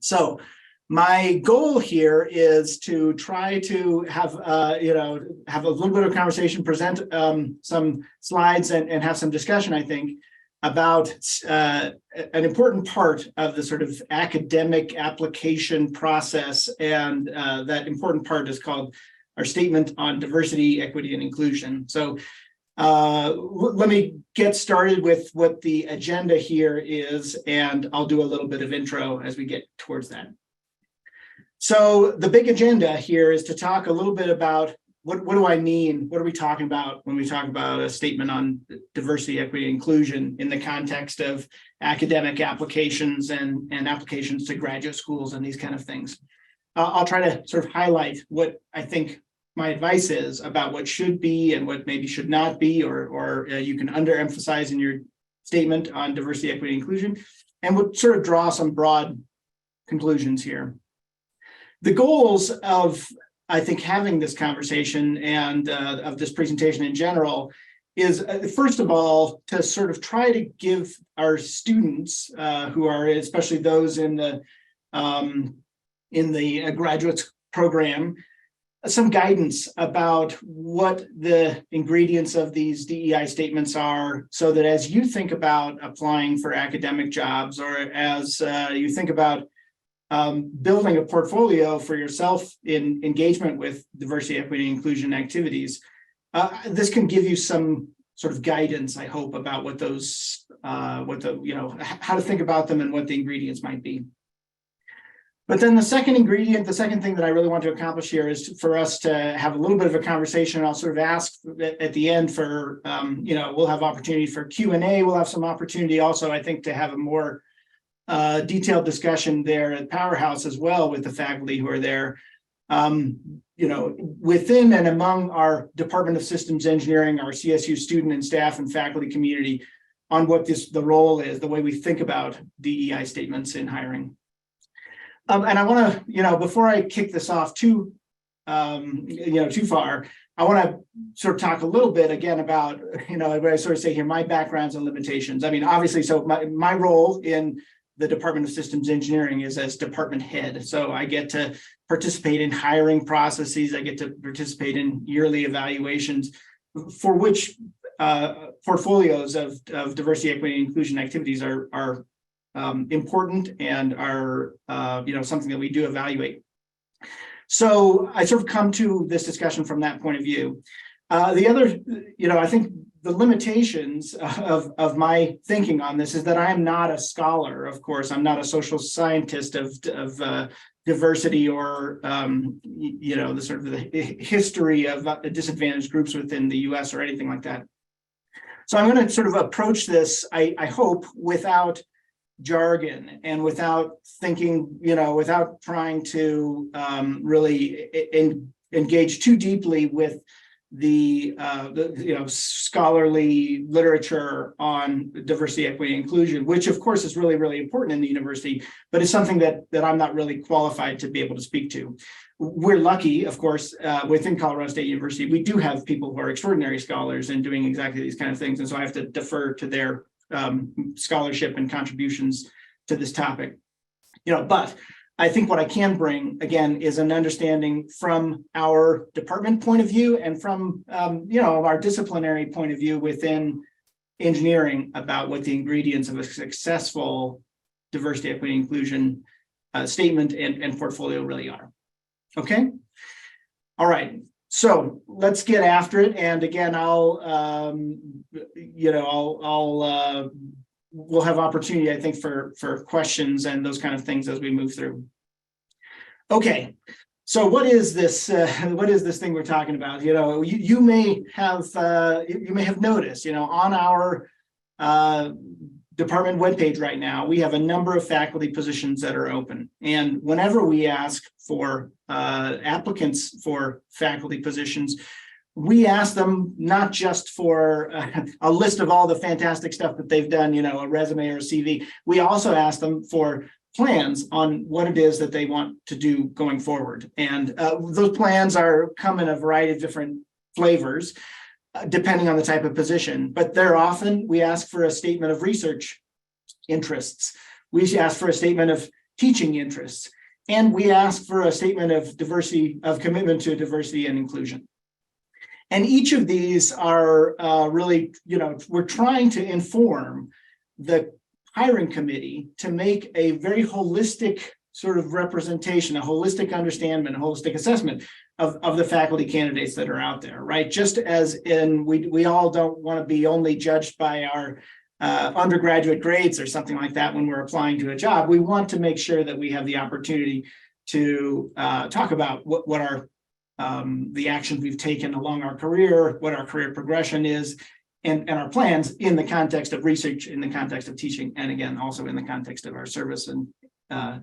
So my goal here is to try to have, have a little bit of conversation, present some slides and have some discussion, I think, about an important part of the sort of academic application process. And that important part is called our statement on diversity, equity, and inclusion. So let me get started with what the agenda here is, and I'll do a little bit of intro as we get towards that. So the big agenda here is to talk a little bit about what do I mean? What are we talking about when we talk about a statement on diversity, equity, and inclusion in the context of academic applications and applications to graduate schools and these kind of things? I'll try to sort of highlight what I think my advice is about what should be and what maybe should not be, or you can underemphasize in your statement on diversity, equity, and inclusion, and we'll sort of draw some broad conclusions here. The goals of, I think, having this conversation and of this presentation in general is, first of all, to sort of try to give our students who are, especially those in the graduate program, some guidance about what the ingredients of these DEI statements are, so that as you think about applying for academic jobs, or as you think about building a portfolio for yourself in engagement with diversity, equity, and inclusion activities, this can give you some sort of guidance, I hope, about what those, how to think about them and what the ingredients might be. But then the second ingredient, the second thing that I really want to accomplish here is for us to have a little bit of a conversation. I'll sort of ask at the end for, we'll have opportunity for Q&A. We'll have some opportunity also, I think, to have a more detailed discussion there at Powerhouse as well with the faculty who are there, within and among our Department of Systems Engineering, our CSU student and staff and faculty community on what the role is, the way we think about DEI statements in hiring. And I want to, before I kick this off too far, I want to sort of talk a little bit again about, what I sort of say here, my backgrounds and limitations. I mean, obviously, so my role in the Department of Systems Engineering is as department head. So I get to participate in hiring processes. I get to participate in yearly evaluations for which portfolios of diversity, equity, and inclusion activities are important and are, something that we do evaluate. So I sort of come to this discussion from that point of view. The other, I think the limitations of my thinking on this is that I am not a scholar. Of course, I'm not a social scientist of diversity or, the sort of the history of disadvantaged groups within the US or anything like that. So I'm going to sort of approach this, I hope, without jargon and without thinking, without trying to really engage too deeply with the scholarly literature on diversity, equity, and inclusion, which of course is really, really important in the university, but it's something that I'm not really qualified to be able to speak to. We're lucky, of course, within Colorado State University, we do have people who are extraordinary scholars and doing exactly these kind of things. And so I have to defer to their scholarship and contributions to this topic, but I think what I can bring, again, is an understanding from our department point of view and from, our disciplinary point of view within engineering about what the ingredients of a successful diversity, equity, inclusion statement and portfolio really are. Okay. All right. So let's get after it. And again, we'll have opportunity, I think, for questions and those kind of things as we move through. Okay, so what is this? What is this thing we're talking about? You may have noticed, on our department webpage right now, we have a number of faculty positions that are open. And whenever we ask for applicants for faculty positions, we ask them not just for a list of all the fantastic stuff that they've done, a resume or a CV. We also ask them for plans on what it is that they want to do going forward. And those plans come in a variety of different flavors, depending on the type of position. But there often we ask for a statement of research interests. We ask for a statement of teaching interests. And we ask for a statement of commitment to diversity and inclusion. And each of these are really, we're trying to inform the hiring committee to make a very holistic sort of representation, a holistic understanding, a holistic assessment of the faculty candidates that are out there, right? Just as in, we all don't want to be only judged by our undergraduate grades or something like that when we're applying to a job. We want to make sure that we have the opportunity to talk about what our the actions we've taken along our career, what our career progression is, and our plans in the context of research, in the context of teaching, and again, also in the context of our service and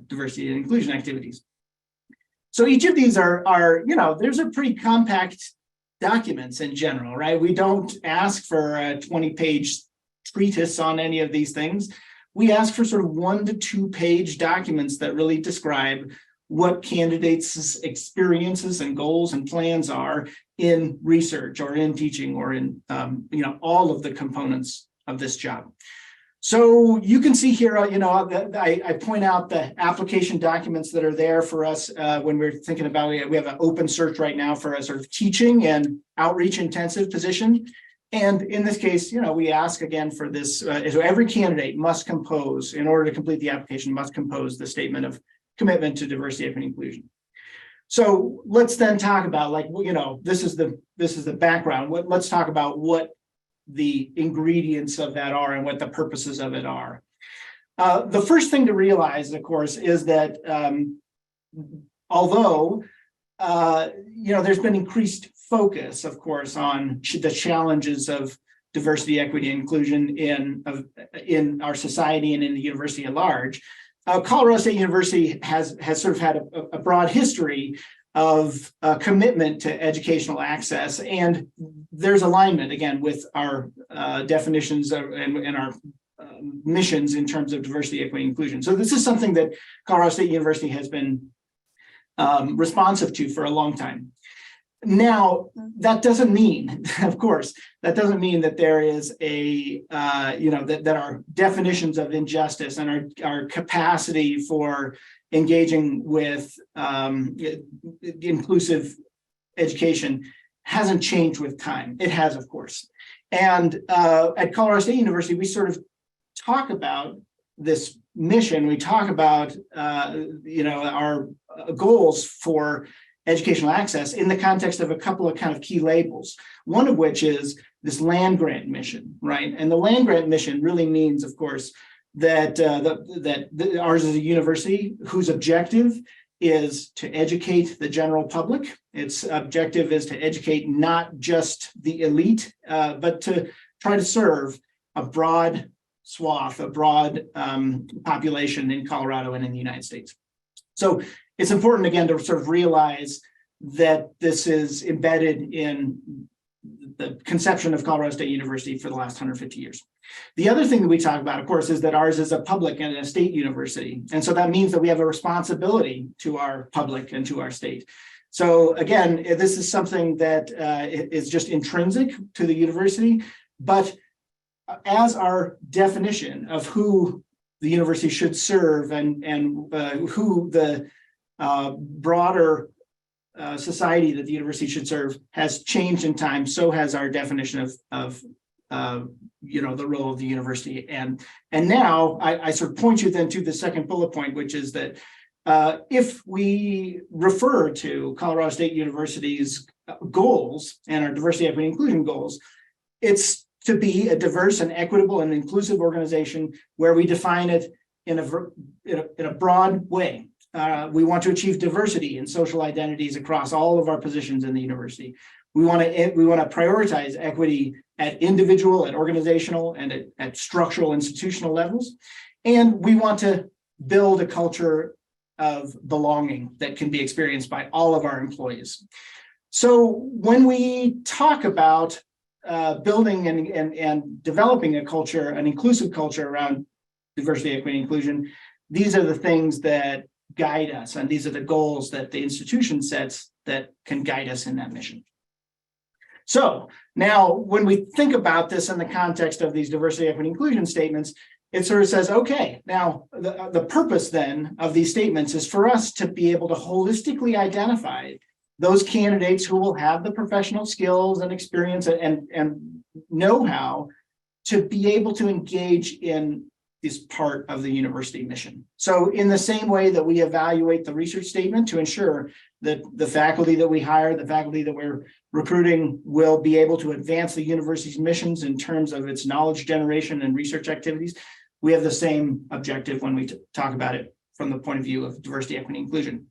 diversity and inclusion activities. So each of these are there's a pretty compact documents in general, right? We don't ask for a 20-page treatise on any of these things. We ask for sort of 1 to 2 page documents that really describe what candidates' experiences and goals and plans are in research or in teaching or in all of the components of this job. So you can see here, I point out the application documents that are there for us when we're thinking about we have an open search right now for a sort of teaching and outreach intensive position. And in this case, we ask again for this, so every candidate must compose, in order to complete the application, must compose the statement of commitment to diversity, equity, and inclusion. So let's then talk about, this is the background. Let's talk about what the ingredients of that are and what the purposes of it are. The first thing to realize, of course, is that although there's been increased focus, of course, on the challenges of diversity, equity, and inclusion in our society and in the university at large, Colorado State University has sort of had a broad history of commitment to educational access, and there's alignment again with our definitions and our missions in terms of diversity, equity, and inclusion. So this is something that Colorado State University has been responsive to for a long time. Now, that doesn't mean, of course, that there is that our definitions of injustice and our capacity for engaging with inclusive education hasn't changed with time. It has, of course. And at Colorado State University, we sort of talk about this mission. We talk about, our goals for educational access in the context of a couple of kind of key labels, one of which is this land grant mission, right? And the land grant mission really means, of course, that ours is a university whose objective is to educate the general public. Its objective is to educate not just the elite, but to try to serve a broad swath, a broad population in Colorado and in the United States. So it's important, again, to sort of realize that this is embedded in the conception of Colorado State University for the last 150 years. The other thing that we talk about, of course, is that ours is a public and a state university. And so that means that we have a responsibility to our public and to our state. So again, this is something that is just intrinsic to the university, but as our definition of who the university should serve and who the broader society that the university should serve has changed in time, so has our definition of the role of the university. And now I sort of point you then to the second bullet point, which is that if we refer to Colorado State University's goals and our diversity, equity, and inclusion goals, it's to be a diverse and equitable and inclusive organization where we define it in a broad way. We want to achieve diversity in social identities across all of our positions in the university. We want to prioritize equity at individual, at organizational, and at structural institutional levels. And we want to build a culture of belonging that can be experienced by all of our employees. So when we talk about building and developing a culture, an inclusive culture around diversity, equity, and inclusion, these are the things that guide us, and these are the goals that the institution sets that can guide us in that mission. So now when we think about this in the context of these diversity, equity, inclusion statements, it sort of says, okay, now the purpose then of these statements is for us to be able to holistically identify those candidates who will have the professional skills and experience and know-how to be able to engage in this part of the university mission. So in the same way that we evaluate the research statement to ensure that the faculty that we hire, the faculty that we're recruiting will be able to advance the university's missions in terms of its knowledge generation and research activities, we have the same objective when we talk about it from the point of view of diversity, equity, inclusion.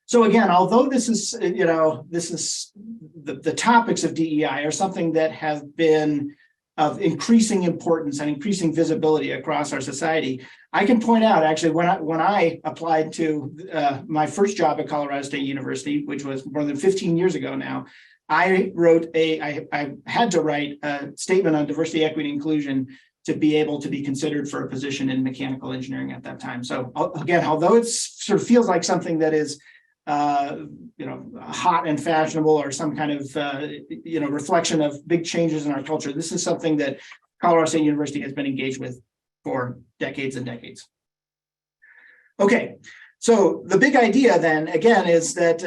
So again, although this is, the topics of DEI are something that have been of increasing importance and increasing visibility across our society, I can point out actually when I applied to my first job at Colorado State University, which was more than 15 years ago now, I had to write a statement on diversity, equity, inclusion to be able to be considered for a position in mechanical engineering at that time. So again, although it sort of feels like something that is hot and fashionable or some kind of reflection of big changes in our culture, this is something that Colorado State University has been engaged with for decades and decades. Okay, so the big idea then again is that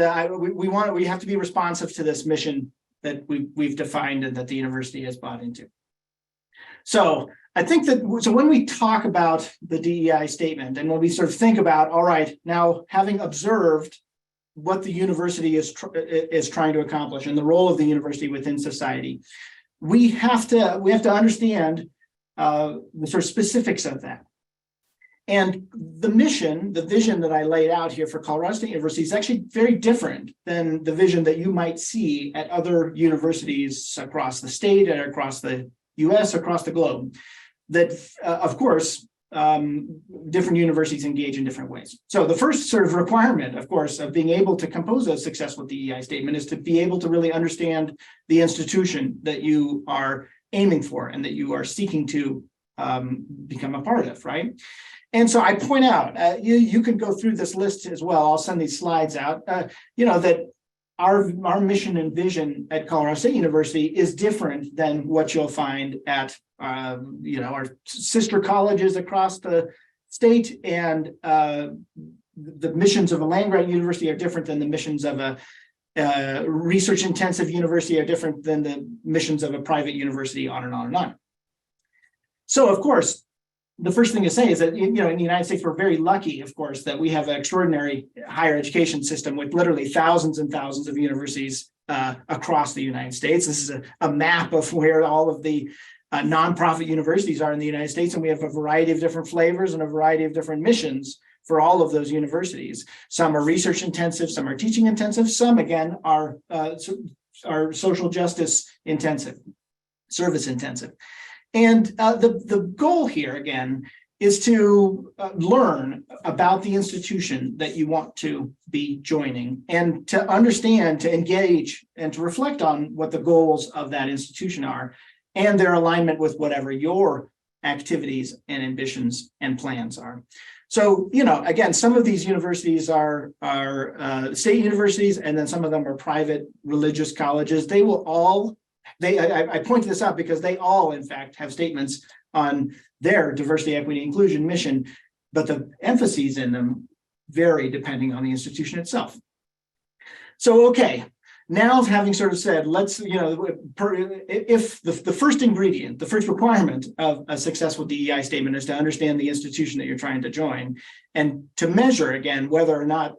we have to be responsive to this mission that we've defined and that the university has bought into. So I think that when we talk about the DEI statement and when we sort of think about, all right, now having observed what the university is trying to accomplish and the role of the university within society, we have to understand the sort of specifics of that. And the mission, the vision that I laid out here for Colorado State University is actually very different than the vision that you might see at other universities across the state and across the US, across the globe. That, of course, different universities engage in different ways. So the first sort of requirement, of course, of being able to compose a successful DEI statement is to be able to really understand the institution that you are aiming for and that you are seeking to become a part of, right? And so I point out, you can go through this list as well. I'll send these slides out, that our mission and vision at Colorado State University is different than what you'll find at our sister colleges across the state, and the missions of a land-grant university are different than the missions of a research-intensive university are different than the missions of a private university, on and on and on. So, of course, the first thing to say is that in the United States, we're very lucky, of course, that we have an extraordinary higher education system with literally thousands and thousands of universities across the United States. This is a map of where all of the nonprofit universities are in the United States, and we have a variety of different flavors and a variety of different missions for all of those universities. Some are research intensive, some are teaching intensive, some again are social justice intensive, service intensive. And the goal here again is to learn about the institution that you want to be joining and to understand, to engage, and to reflect on what the goals of that institution are and their alignment with whatever your activities and ambitions and plans are. So, again, some of these universities are state universities, and then some of them are private religious colleges. They will all, I point this out because they all, in fact, have statements on their diversity, equity, inclusion mission, but the emphases in them vary depending on the institution itself. So, okay. Now, having sort of said, let's, if the first ingredient, the first requirement of a successful DEI statement is to understand the institution that you're trying to join and to measure, again, whether or not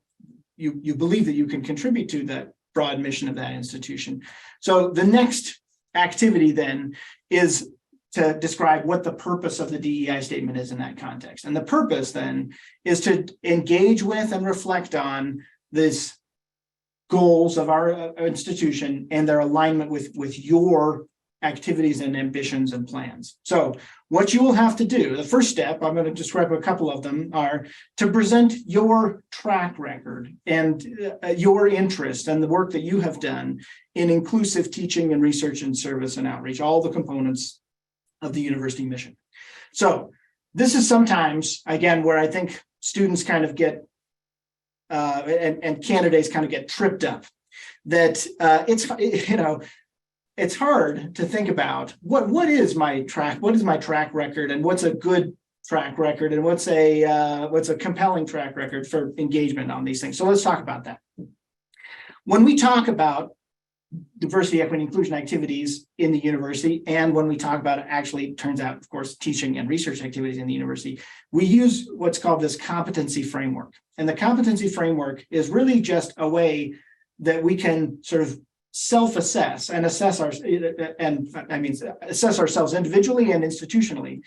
you believe that you can contribute to that broad mission of that institution. So the next activity then is to describe what the purpose of the DEI statement is in that context. And the purpose then is to engage with and reflect on this goals of our institution and their alignment with your activities and ambitions and plans. So what you will have to do, the first step, I'm going to describe a couple of them, are to present your track record and your interest and the work that you have done in inclusive teaching and research and service and outreach, all the components of the university mission. So this is sometimes, again, where I think students kind of get and candidates kind of get tripped up, that it's hard to think about what is my track record, and what's a good track record, and what's a compelling track record for engagement on these things. So let's talk about that. When we talk about diversity, equity, inclusion activities in the university, and when we talk about, it turns out, of course, teaching and research activities in the university, we use what's called this competency framework. And the competency framework is really just a way that we can sort of self-assess and assess ourselves individually and institutionally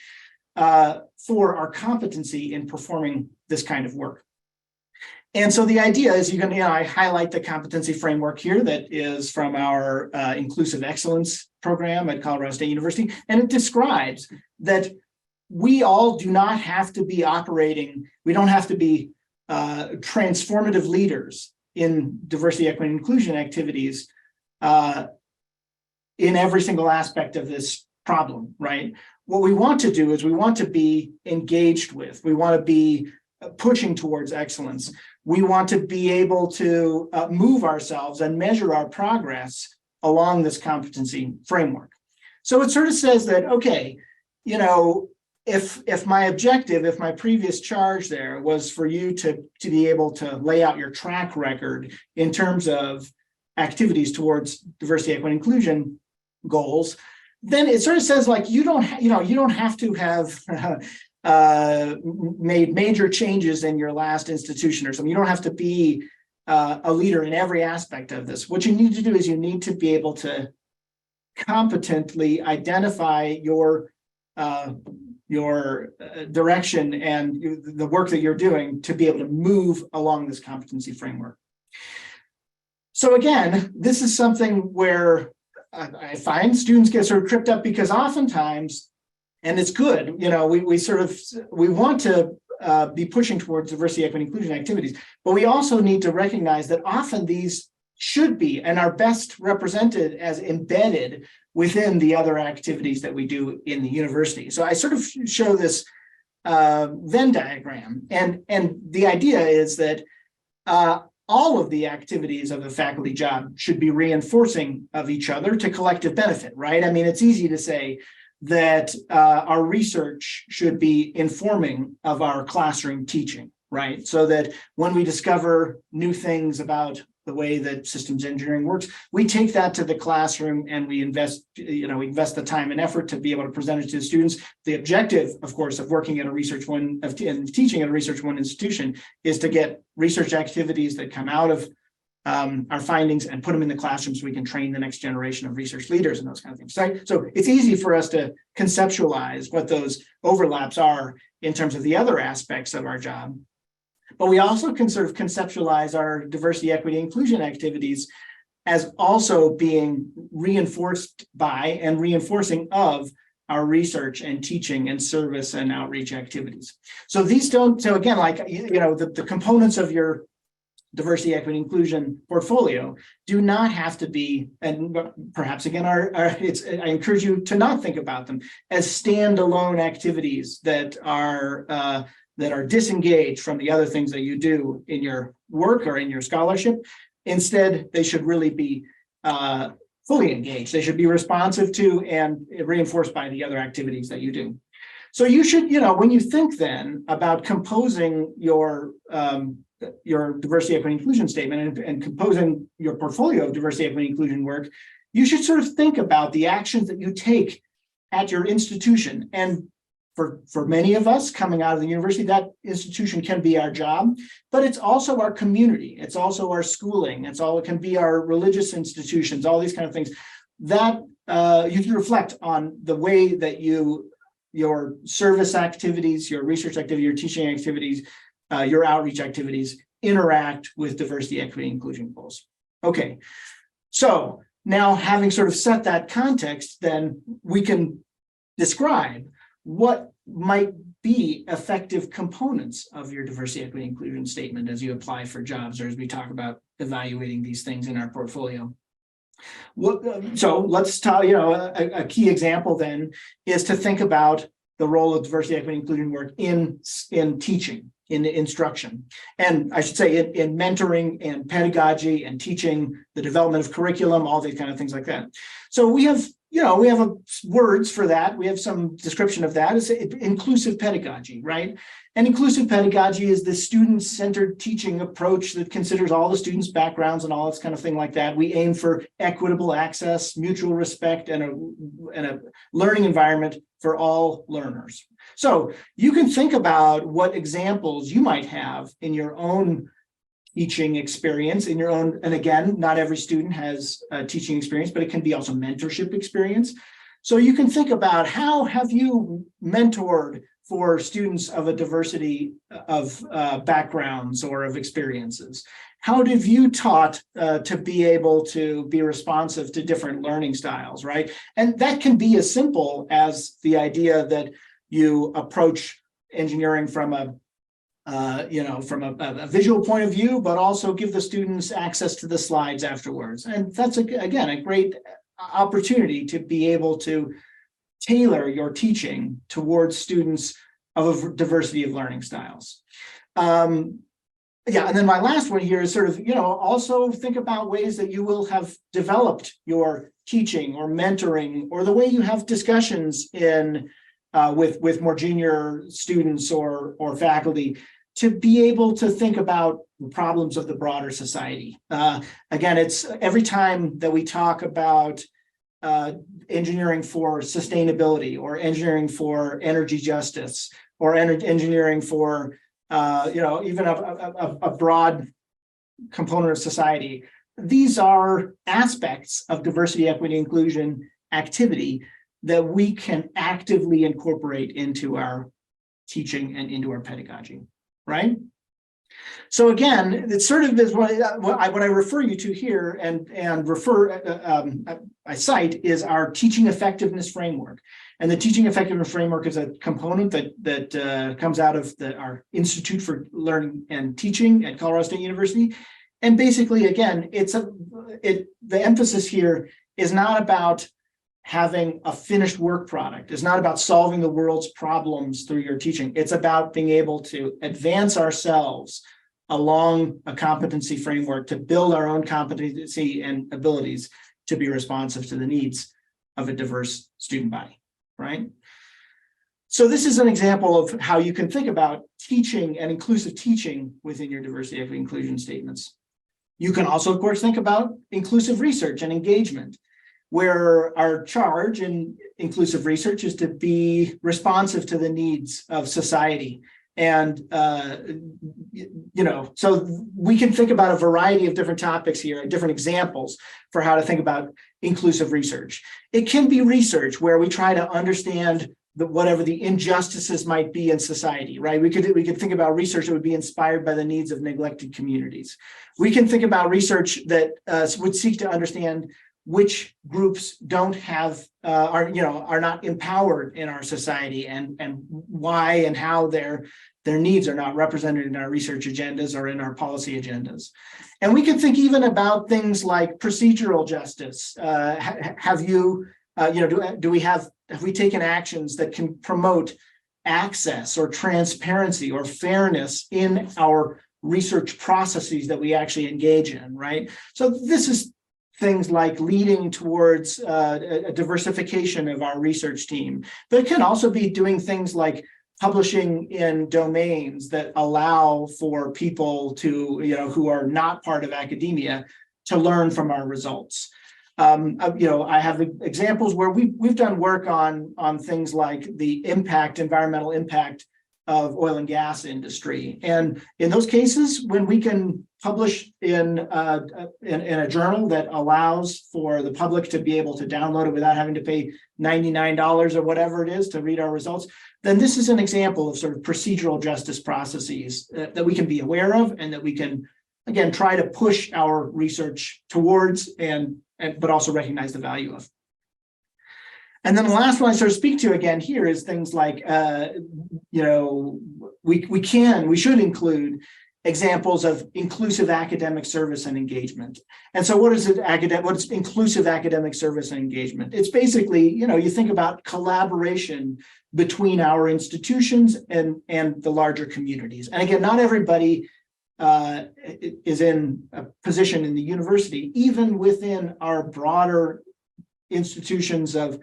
for our competency in performing this kind of work. And so the idea is I highlight the competency framework here that is from our Inclusive Excellence program at Colorado State University. And it describes that we all do not have to be we don't have to be transformative leaders in diversity, equity, and inclusion activities in every single aspect of this problem, right? What we want to do is we want to be engaged with, we want to be pushing towards excellence. We want to be able to move ourselves and measure our progress along this competency framework. So it sort of says that, okay, if my objective, if my previous charge there was for you to be able to lay out your track record in terms of activities towards diversity, equity, inclusion goals, then it sort of says like you don't have to have made major changes in your last institution or something. You don't have to be a leader in every aspect of this. What you need to do is you need to be able to competently identify your direction and the work that you're doing to be able to move along this competency framework. So again, this is something where I find students get sort of tripped up because oftentimes, and it's good, we want to be pushing towards diversity, equity, inclusion activities, but we also need to recognize that often these should be and are best represented as embedded within the other activities that we do in the university. So I sort of show this Venn diagram, and the idea is that all of the activities of the faculty job should be reinforcing of each other to collective benefit, right? I mean, it's easy to say that our research should be informing of our classroom teaching, right? So that when we discover new things about the way that systems engineering works, we take that to the classroom and we invest the time and effort to be able to present it to the students. The objective, of course, of working at and teaching at a Research One institution is to get research activities that come out of our findings and put them in the classroom so we can train the next generation of research leaders and those kind of things. So it's easy for us to conceptualize what those overlaps are in terms of the other aspects of our job. But we also can sort of conceptualize our diversity, equity, inclusion activities as also being reinforced by and reinforcing of our research and teaching and service and outreach activities. So again, like, the components of your diversity, equity, inclusion portfolio do not have to be, and perhaps again, I encourage you to not think about them as standalone activities that are disengaged from the other things that you do in your work or in your scholarship. Instead, they should really be fully engaged. They should be responsive to and reinforced by the other activities that you do. So you should, when you think then about composing your diversity, equity, inclusion statement and composing your portfolio of diversity, equity, inclusion work, you should sort of think about the actions that you take at your institution. And for many of us coming out of the university, that institution can be our job, but it's also our community. It's also our schooling. It can be our religious institutions, all these kind of things that you can reflect on the way that your service activities, your research activity, your teaching activities, your outreach activities interact with diversity, equity, inclusion goals. Okay, so now having sort of set that context, then we can describe what might be effective components of your diversity, equity, inclusion statement as you apply for jobs or as we talk about evaluating these things in our portfolio. So let's talk, a key example then is to think about the role of diversity, equity, inclusion work in teaching, in instruction. And I should say in mentoring and pedagogy and teaching, the development of curriculum, all these kind of things like that. So we have, words for that. We have some description of that. It's inclusive pedagogy, right? And inclusive pedagogy is the student-centered teaching approach that considers all the students' backgrounds and all this kind of thing like that. We aim for equitable access, mutual respect, and a learning environment for all learners. So you can think about what examples you might have in your own teaching experience, in your own, and again, not every student has a teaching experience, but it can be also mentorship experience. So you can think about how have you mentored for students of a diversity of backgrounds or of experiences? How have you taught to be able to be responsive to different learning styles, right? And that can be as simple as the idea that you approach engineering from a visual point of view, but also give the students access to the slides afterwards. And that's, again, a great opportunity to be able to tailor your teaching towards students of a diversity of learning styles. And then my last one here is sort of, also think about ways that you will have developed your teaching or mentoring, or the way you have discussions in with more junior students or faculty, to be able to think about the problems of the broader society. Again, it's every time that we talk about engineering for sustainability, or engineering for energy justice, or engineering for even a broad component of society. These are aspects of diversity, equity, inclusion activity that we can actively incorporate into our teaching and into our pedagogy, right? So again, it sort of is what I refer you to here and I cite is our teaching effectiveness framework. And the teaching effectiveness framework is a component that comes out of our Institute for Learning and Teaching at Colorado State University. And basically, again, the emphasis here is not about having a finished work product. It's not about solving the world's problems through your teaching. It's about being able to advance ourselves along a competency framework to build our own competency and abilities to be responsive to the needs of a diverse student body, right? So this is an example of how you can think about teaching and inclusive teaching within your diversity, equity, inclusion statements. You can also, of course, think about inclusive research and engagement, where our charge in inclusive research is to be responsive to the needs of society. And, so we can think about a variety of different topics here, different examples for how to think about inclusive research. It can be research where we try to understand whatever the injustices might be in society, right? We could think about research that would be inspired by the needs of neglected communities. We can think about research that would seek to understand which groups don't have are not empowered in our society, and why and how their needs are not represented in our research agendas or in our policy agendas. And we can think even about things like procedural justice. Have we taken actions that can promote access or transparency or fairness in our research processes that we actually engage in, right? So this is things like leading towards a diversification of our research team. But it can also be doing things like publishing in domains that allow for people to, who are not part of academia, to learn from our results. I have examples where we've done work on things like the environmental impact of oil and gas industry. And in those cases, when we can publish in a journal that allows for the public to be able to download it without having to pay $99 or whatever it is to read our results, then this is an example of sort of procedural justice processes that we can be aware of, and that we can, again, try to push our research towards but also recognize the value of. And then the last one I sort of speak to again here is things like, we should include examples of inclusive academic service and engagement. And so what is it? What's inclusive academic service and engagement? It's basically, you think about collaboration between our institutions and the larger communities. And again, not everybody is in a position in the university, even within our broader institutions of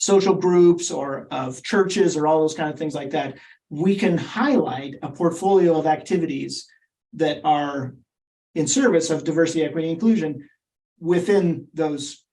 social groups or of churches or all those kind of things like that. We can highlight a portfolio of activities that are in service of diversity, equity, and inclusion within those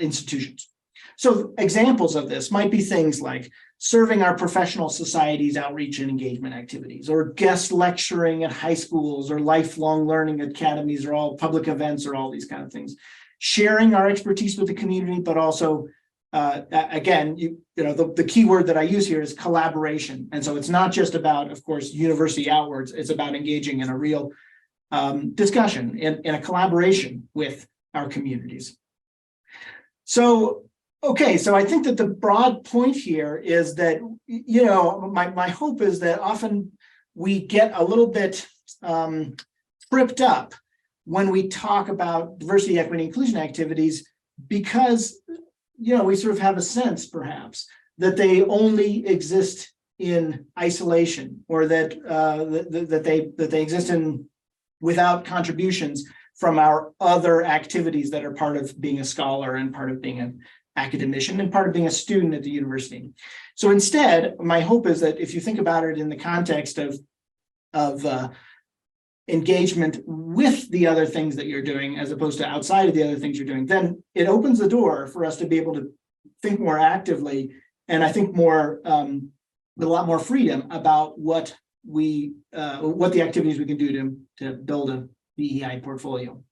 institutions. So examples of this might be things like serving our professional societies' outreach and engagement activities, or guest lecturing at high schools or lifelong learning academies, or all public events, or all these kind of things. Sharing our expertise with the community, but also again, the key word that I use here is collaboration. And so it's not just about, of course, university outwards, it's about engaging in a real discussion, in a collaboration with our communities. So, okay, so I think that the broad point here is that, my hope is that often we get a little bit tripped up when we talk about diversity, equity, inclusion activities, because we sort of have a sense, perhaps, that they only exist in isolation, or that they exist without contributions from our other activities that are part of being a scholar and part of being an academician and part of being a student at the university. So instead, my hope is that if you think about it in the context of engagement with the other things that you're doing, as opposed to outside of the other things you're doing, then it opens the door for us to be able to think more actively, and I think more with a lot more freedom about what the activities we can do to build a DEI portfolio.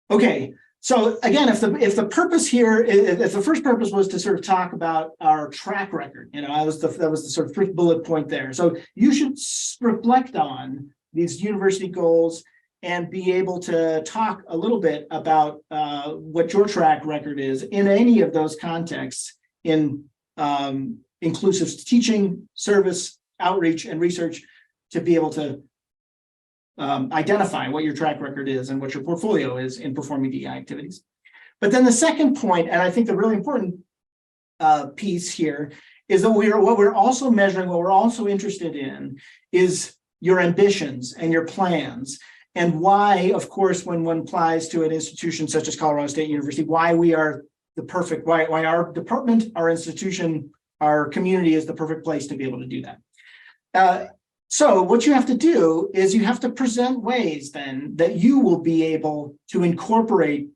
Okay, so again, if the purpose here, if the first purpose was to sort of talk about our track record, that was the sort of first bullet point there. So you should reflect on these university goals and be able to talk a little bit about what your track record is in any of those contexts in inclusive teaching, service, outreach, and research, to be able to identify what your track record is and what your portfolio is in performing DEI activities. But then the second point, and I think the really important piece here, is that what we're also measuring, what we're also interested in, is your ambitions and your plans, and why, of course, when one applies to an institution such as Colorado State University, why we are why our department, our institution, our community is the perfect place to be able to do that. So what you have to do is you have to present ways then that you will be able to incorporate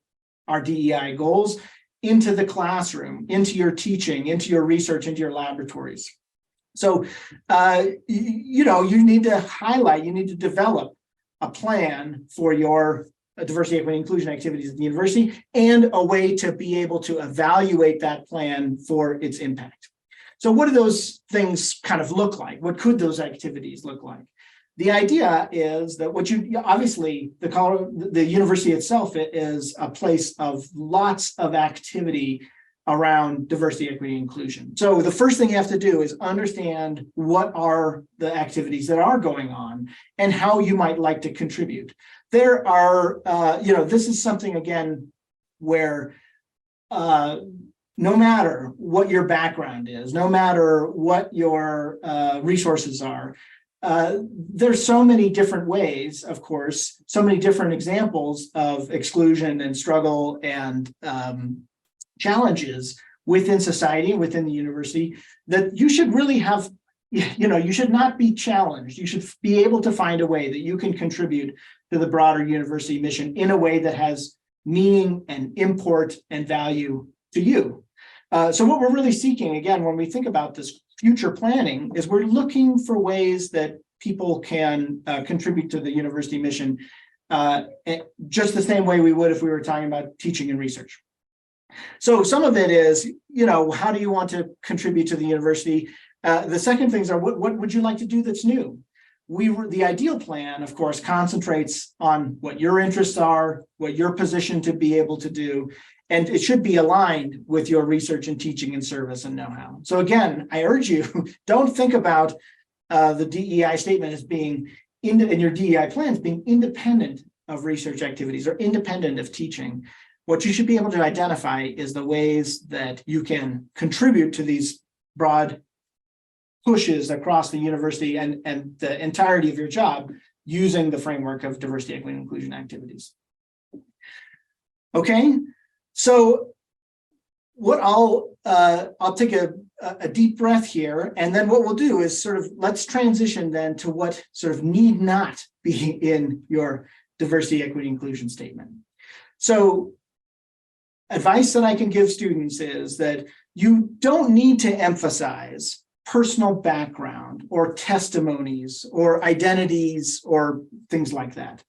our DEI goals into the classroom, into your teaching, into your research, into your laboratories. So, you need to highlight, you need to develop a plan for your diversity, equity, and inclusion activities at the university, and a way to be able to evaluate that plan for its impact. So what do those things kind of look like? What could those activities look like? The idea is that obviously the university itself is a place of lots of activity around diversity, equity, and inclusion. So the first thing you have to do is understand what are the activities that are going on and how you might like to contribute. There are, this is something, again, where no matter what your background is, no matter what your resources are, there's so many different ways, of course, so many different examples of exclusion and struggle and challenges within society, within the university, that you should really have, you should not be challenged. You should be able to find a way that you can contribute to the broader university mission in a way that has meaning and import and value to you. So what we're really seeking, again, when we think about this future planning, is we're looking for ways that people can contribute to the university mission just the same way we would if we were talking about teaching and research. So some of it is, how do you want to contribute to the university? The second things are, what would you like to do that's new? The ideal plan, of course, concentrates on what your interests are, what you're positioned to be able to do, And it should be aligned with your research and teaching and service and know-how. So again, I urge you, don't think about the DEI statement as being in your DEI plans being independent of research activities or independent of teaching. What you should be able to identify is the ways that you can contribute to these broad pushes across the university and the entirety of your job using the framework of diversity, equity, and inclusion activities. Okay, so what I'll take a deep breath here, and then what we'll do is sort of let's transition then to what sort of need not be in your diversity, equity, inclusion statement. So advice that I can give students is that you don't need to emphasize personal background or testimonies or identities or things like that.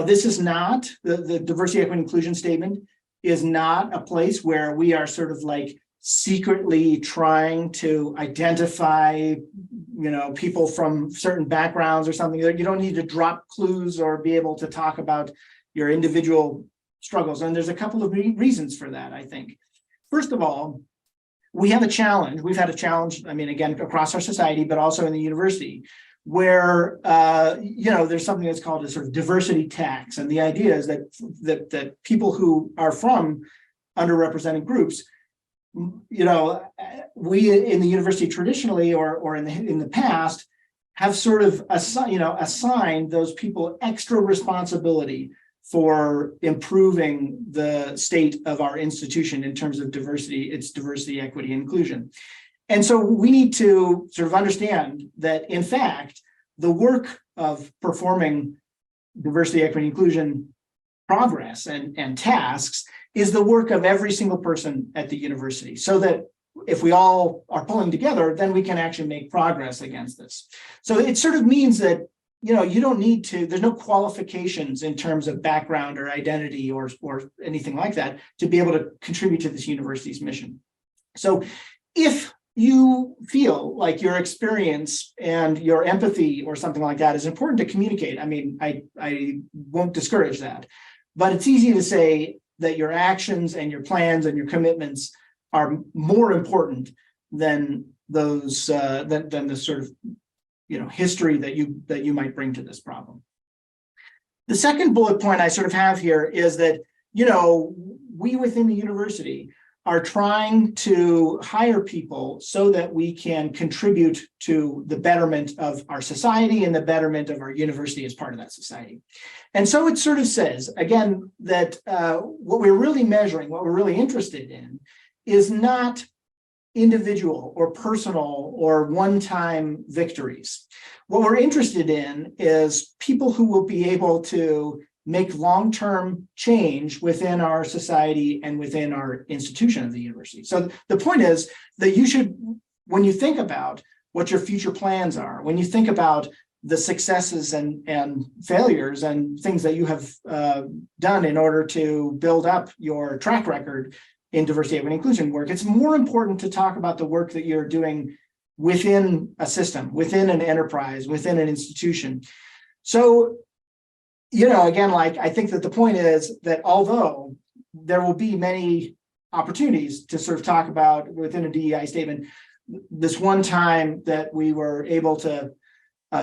This is not the diversity, equity, inclusion statement is not a place where we are sort of like secretly trying to identify, people from certain backgrounds or something. You don't need to drop clues or be able to talk about your individual struggles. And there's a couple of reasons for that, I think. First of all, we have a challenge. We've had a challenge, again, across our society, but also in the university, where, there's something that's called a sort of diversity tax. And the idea is that people who are from underrepresented groups, we in the university traditionally or in the past have sort of assigned those people extra responsibility for improving the state of our institution in terms of diversity, its diversity, equity, and inclusion. And so we need to sort of understand that, in fact, the work of performing diversity, equity, inclusion progress and tasks is the work of every single person at the university, so that if we all are pulling together, then we can actually make progress against this. So it sort of means that you don't need to, there's no qualifications in terms of background or identity or anything like that to be able to contribute to this university's mission. So if you feel like your experience and your empathy or something like that is important to communicate, I won't discourage that, but it's easy to say that your actions and your plans and your commitments are more important than those than the sort of history that you might bring to this problem. The second bullet point I sort of have here is that we within the university are trying to hire people so that we can contribute to the betterment of our society and the betterment of our university as part of that society. And so it sort of says, again, that what we're really measuring, what we're really interested in, is not individual or personal or one-time victories. What we're interested in is people who will be able to make long-term change within our society and within our institution of the university. So the point is that you should, when you think about what your future plans are, when you think about the successes and failures and things that you have done in order to build up your track record in diversity, equity, and inclusion work, it's more important to talk about the work that you're doing within a system, within an enterprise, within an institution. So, again, I think that the point is that although there will be many opportunities to sort of talk about within a DEI statement, this one time that we were able to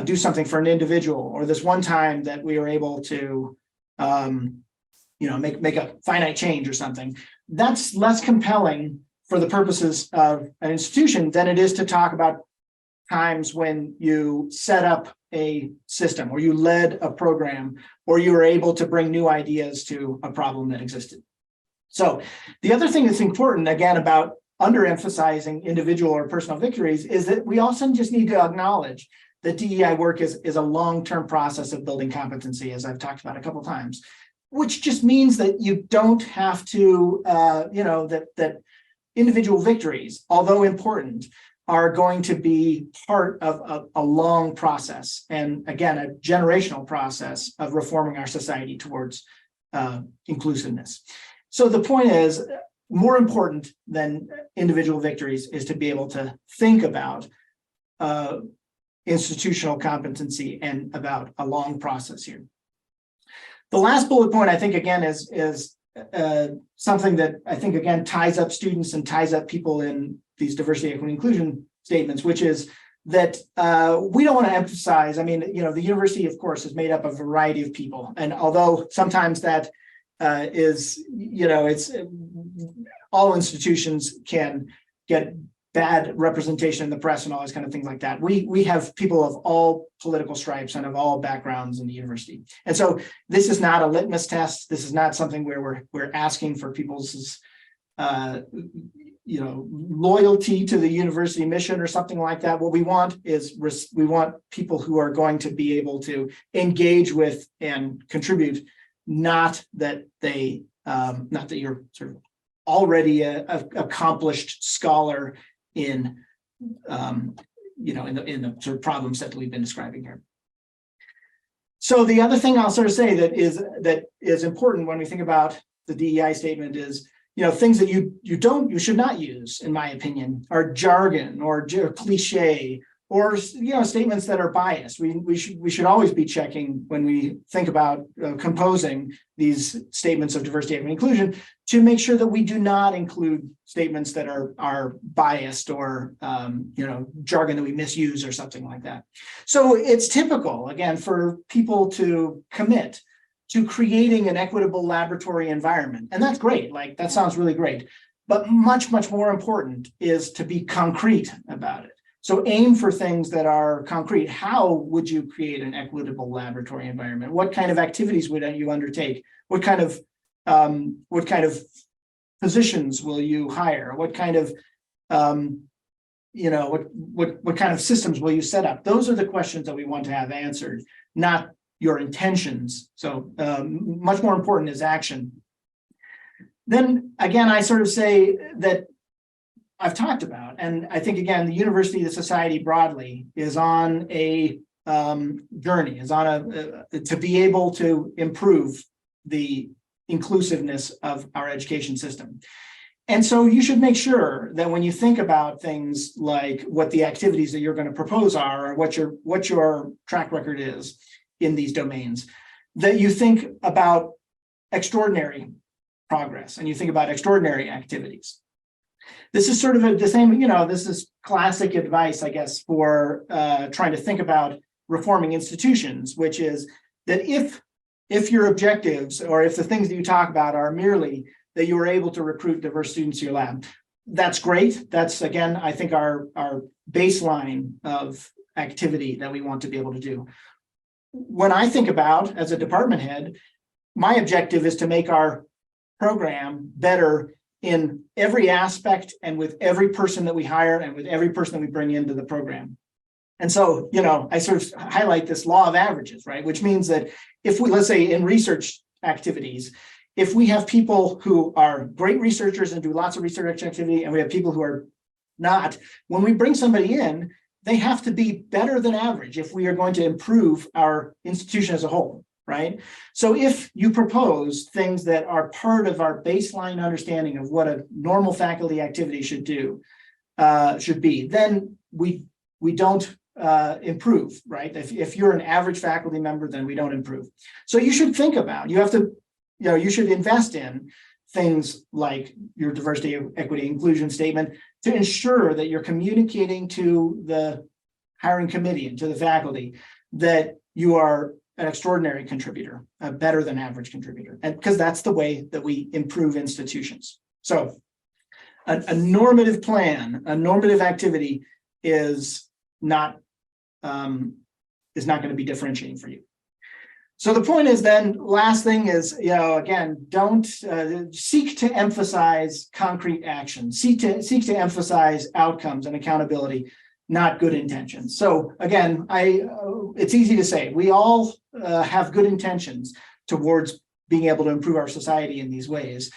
do something for an individual, or this one time that we were able to, make a finite change or something, that's less compelling for the purposes of an institution than it is to talk about times when you set up a system or you led a program or you were able to bring new ideas to a problem that existed. So the other thing that's important, again, about underemphasizing individual or personal victories is that we also just need to acknowledge that DEI work is a long-term process of building competency, as I've talked about a couple of times, which just means that you don't have to, that individual victories, although important, are going to be part of a long process, and again, a generational process of reforming our society towards inclusiveness. So the point is, more important than individual victories is to be able to think about institutional competency and about a long process here. The last bullet point, I think, again, is something that I think, again, ties up students and ties up people in these diversity, equity, inclusion statements, which is that we don't want to emphasize, I mean, the university, of course, is made up of a variety of people. And although sometimes that is, it's all institutions can get bad representation in the press and all those kind of things like that. We have people of all political stripes and of all backgrounds in the university. And so this is not a litmus test. This is not something where we're asking for people's loyalty to the university mission or something like that. What we want is we want people who are going to be able to engage with and contribute, not that you're sort of already a accomplished scholar in the sort of problem set that we've been describing here. So the other thing I'll sort of say that is important when we think about the DEI statement is, things that you should not use, in my opinion, are jargon or cliche or statements that are biased. We should always be checking when we think about composing these statements of diversity, equity, inclusion to make sure that we do not include statements that are biased or jargon that we misuse or something like that. So it's typical, again, for people to commit to creating an equitable laboratory environment, and that's great. Like, that sounds really great, but much more important is to be concrete about it. So aim for things that are concrete. How would you create an equitable laboratory environment? What kind of activities would you undertake? What kind of positions will you hire? What kind of what kind of systems will you set up? Those are the questions that we want to have answered, not your intentions. So much more important is action. Then again, I sort of say that I've talked about, and I think, again, the university, the society broadly is on a journey, is on to be able to improve the inclusiveness of our education system. And so you should make sure that when you think about things like what the activities that you're going to propose are, or what your track record is in these domains, that you think about extraordinary progress and you think about extraordinary activities. This is sort of the same, this is classic advice, I guess, for trying to think about reforming institutions, which is that if your objectives or if the things that you talk about are merely that you are able to recruit diverse students to your lab, that's great. That's, again, I think our baseline of activity that we want to be able to do. When I think about, as a department head, my objective is to make our program better in every aspect and with every person that we hire and with every person that we bring into the program. And so, I sort of highlight this law of averages, right? Which means that if we, let's say in research activities, if we have people who are great researchers and do lots of research activity, and we have people who are not, when we bring somebody in, they have to be better than average if we are going to improve our institution as a whole. Right. So if you propose things that are part of our baseline understanding of what a normal faculty activity should be, then we don't improve, right? If you're an average faculty member, then we don't improve. So you should think about, you should invest in things like your diversity, equity, inclusion statement to ensure that you're communicating to the hiring committee and to the faculty that you are an extraordinary contributor, a better than average contributor, and because that's the way that we improve institutions. So a normative plan, a normative activity is not going to be differentiating for you. So the point is then, last thing is, again, don't seek to emphasize concrete action, seek to emphasize outcomes and accountability, not good intentions. So again, it's easy to say we all have good intentions towards being able to improve our society in these ways.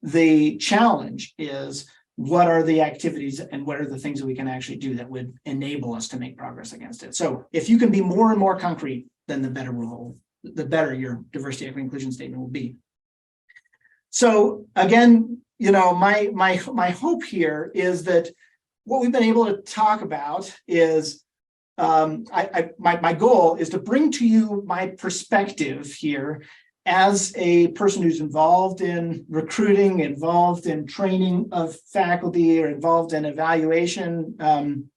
The challenge is, what are the activities and what are the things that we can actually do that would enable us to make progress against it? So if you can be more and more concrete, then the better your diversity, equity, inclusion statement will be. So again, my hope here is that what we've been able to talk about is my goal is to bring to you my perspective here as a person who's involved in recruiting, involved in training of faculty, or involved in evaluation,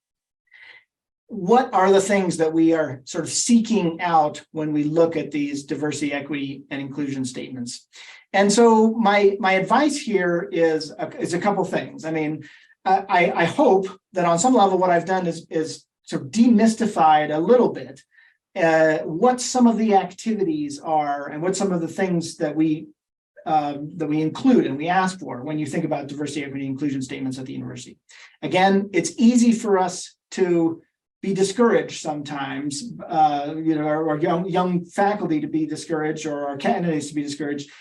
what are the things that we are sort of seeking out when we look at these diversity, equity, and inclusion statements? And so my advice here is a couple things. I mean, I hope that on some level what I've done is sort of demystified a little bit what some of the activities are and what some of the things that we include and we ask for when you think about diversity, equity, inclusion statements at the university. Again, it's easy for us to be discouraged sometimes, or young faculty to be discouraged, or our candidates to be discouraged.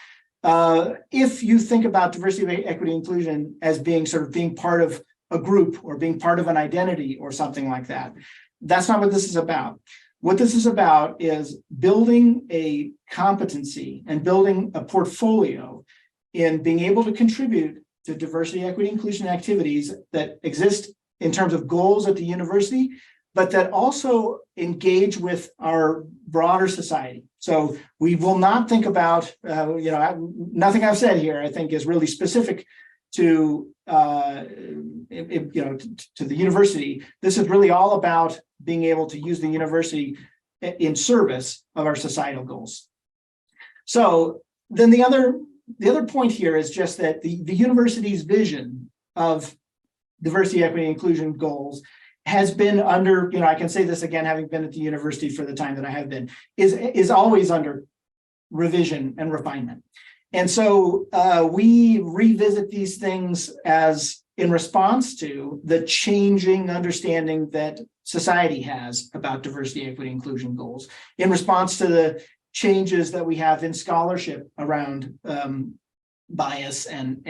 If you think about diversity, equity, inclusion as being part of a group or being part of an identity or something like that, that's not what this is about. What this is about is building a competency and building a portfolio in being able to contribute to diversity, equity, inclusion activities that exist in terms of goals at the university, but that also engage with our broader society. So we will not think about, nothing I've said here, I think, is really specific to, to the university. This is really all about being able to use the university in service of our societal goals. So then the other point here is just that the university's vision of diversity, equity, inclusion goals has been under, I can say this again, having been at the university for the time that I have been, is always under revision and refinement. And so we revisit these things as in response to the changing understanding that society has about diversity, equity, inclusion goals, in response to the changes that we have in scholarship around bias and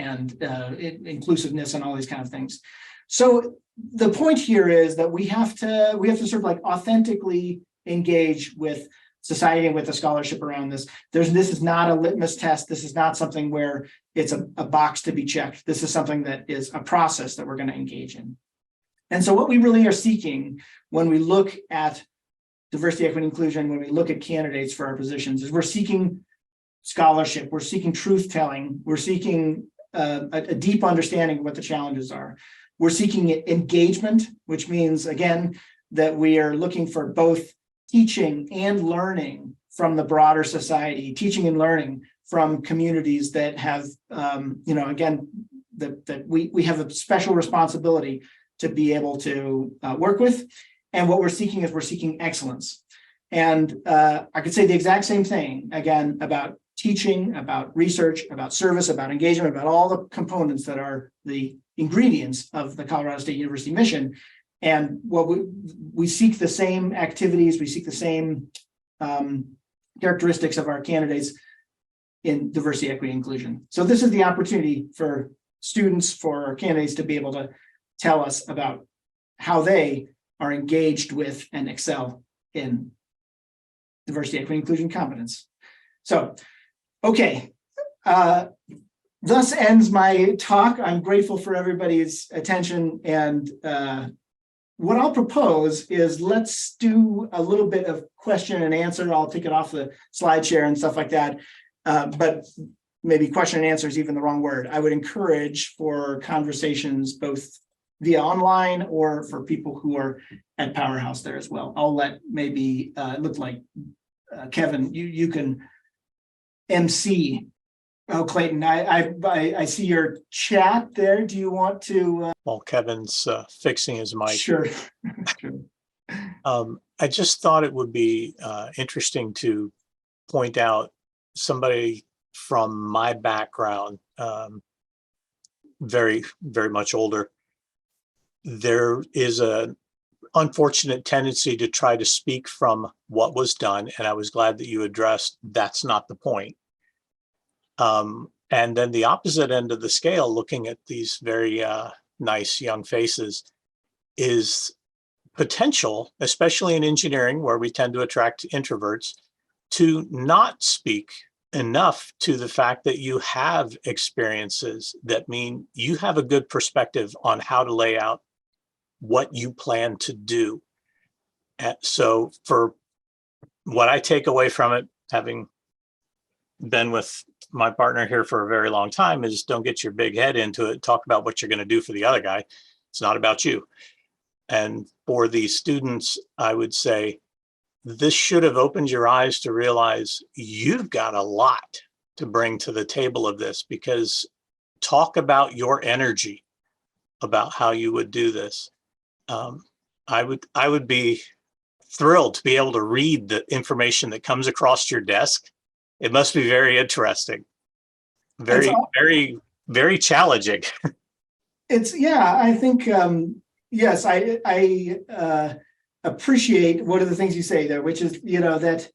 inclusiveness and all these kind of things. So the point here is that we have to sort of like authentically engage with society and with the scholarship around this. This is not a litmus test. This is not something where it's a box to be checked. This is something that is a process that we're going to engage in. And so what we really are seeking when we look at diversity, equity, inclusion, when we look at candidates for our positions, is we're seeking scholarship, we're seeking truth-telling, we're seeking a deep understanding of what the challenges are. We're seeking engagement, which means, again, that we are looking for both teaching and learning from the broader society, teaching and learning from communities that have, again, that we have a special responsibility to be able to work with. And what we're seeking excellence. And I could say the exact same thing, again, about teaching, about research, about service, about engagement, about all the components that are the ingredients of the Colorado State University mission. And what we seek the same activities, we seek the same characteristics of our candidates in diversity, equity, inclusion. So this is the opportunity for students, for our candidates to be able to tell us about how they are engaged with and excel in diversity, equity, inclusion competence. So, okay. Thus ends my talk. I'm grateful for everybody's attention, and what I'll propose is let's do a little bit of question and answer. I'll take it off the slide share and stuff like that, but maybe question and answer is even the wrong word. I would encourage for conversations both via online or for people who are at Powerhouse there as well. I'll let maybe it look like Kevin, you can MC. Oh, Clayton, I see your chat there. Do you want to? While Kevin's fixing his mic. Sure. I just thought it would be interesting to point out somebody from my background, very, very much older. There is an unfortunate tendency to try to speak from what was done, and I was glad that you addressed that's not the point. And then the opposite end of the scale, looking at these very nice young faces, is potential, especially in engineering, where we tend to attract introverts, to not speak enough to the fact that you have experiences that mean you have a good perspective on how to lay out what you plan to do. And so for what I take away from it, having been with my partner here for a very long time is don't get your big head into it. Talk about what you're going to do for the other guy. It's not about you. And for these students, I would say this should have opened your eyes to realize you've got a lot to bring to the table of this, because talk about your energy about how you would do this. I would be thrilled to be able to read the information that comes across your desk. It must be very interesting, very, very, very challenging. Yeah, I think, yes, I appreciate one of the things you say there, which is, that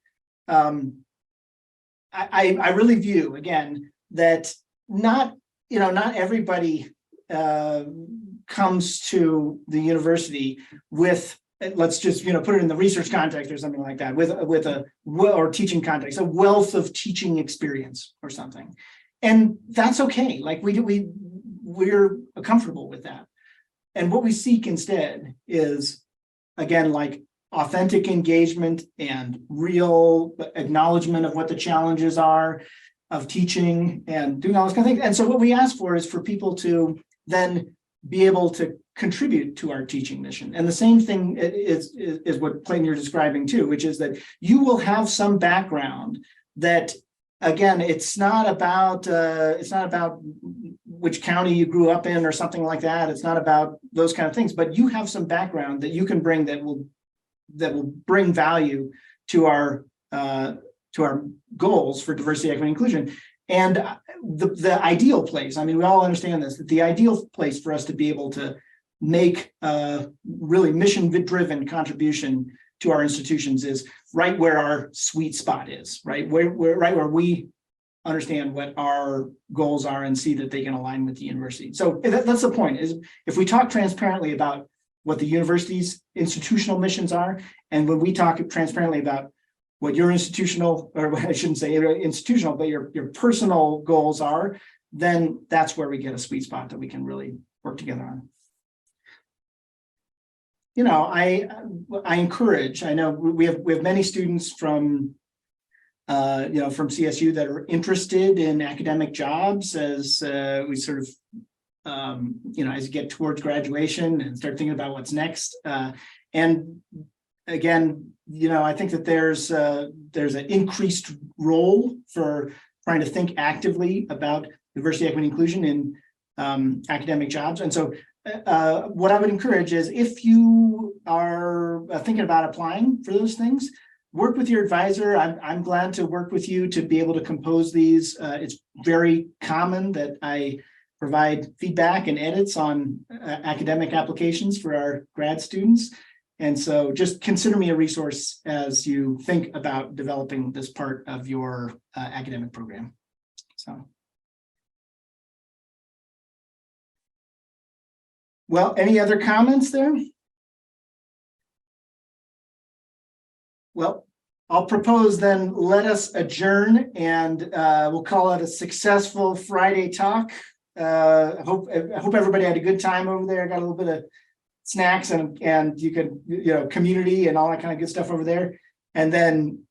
I really view, again, that not everybody comes to the university with, let's just put it in the research context or something like that, with or teaching context, a wealth of teaching experience or something, and that's okay. Like we're comfortable with that, and what we seek instead is, again, like authentic engagement and real acknowledgement of what the challenges are of teaching and doing all this kind of thing. And so what we ask for is for people to then be able to contribute to our teaching mission. And the same thing is what Clayton, you're describing too, which is that you will have some background that, again, it's not about which county you grew up in or something like that. It's not about those kind of things, but you have some background that you can bring that will bring value to our goals for diversity, equity, and inclusion. And the ideal place, I mean, we all understand this, that the ideal place for us to be able to make a really mission-driven contribution to our institutions is right where our sweet spot is, right? Right where we understand what our goals are and see that they can align with the university. So that's the point, is if we talk transparently about what the university's institutional missions are, and when we talk transparently about what your institutional, or I shouldn't say institutional, but your personal goals are, then that's where we get a sweet spot that we can really work together on. I encourage, I know we have many students from from CSU that are interested in academic jobs as we sort of as you get towards graduation and start thinking about what's next. And again, I think that there's an increased role for trying to think actively about diversity, equity, and inclusion in academic jobs. And so what I would encourage is, if you are thinking about applying for those things, work with your advisor. I'm glad to work with you to be able to compose these. It's very common that I provide feedback and edits on academic applications for our grad students. And so just consider me a resource as you think about developing this part of your academic program. So. Well, any other comments there? Well, I'll propose then, let us adjourn, and we'll call it a successful Friday talk. I hope everybody had a good time over there. Got a little bit of snacks and you could, community and all that kind of good stuff over there. And then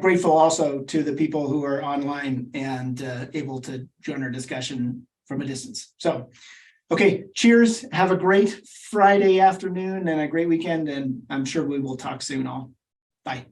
grateful also to the people who are online and able to join our discussion from a distance. So, okay, cheers. Have a great Friday afternoon and a great weekend. And I'm sure we will talk soon all. Bye.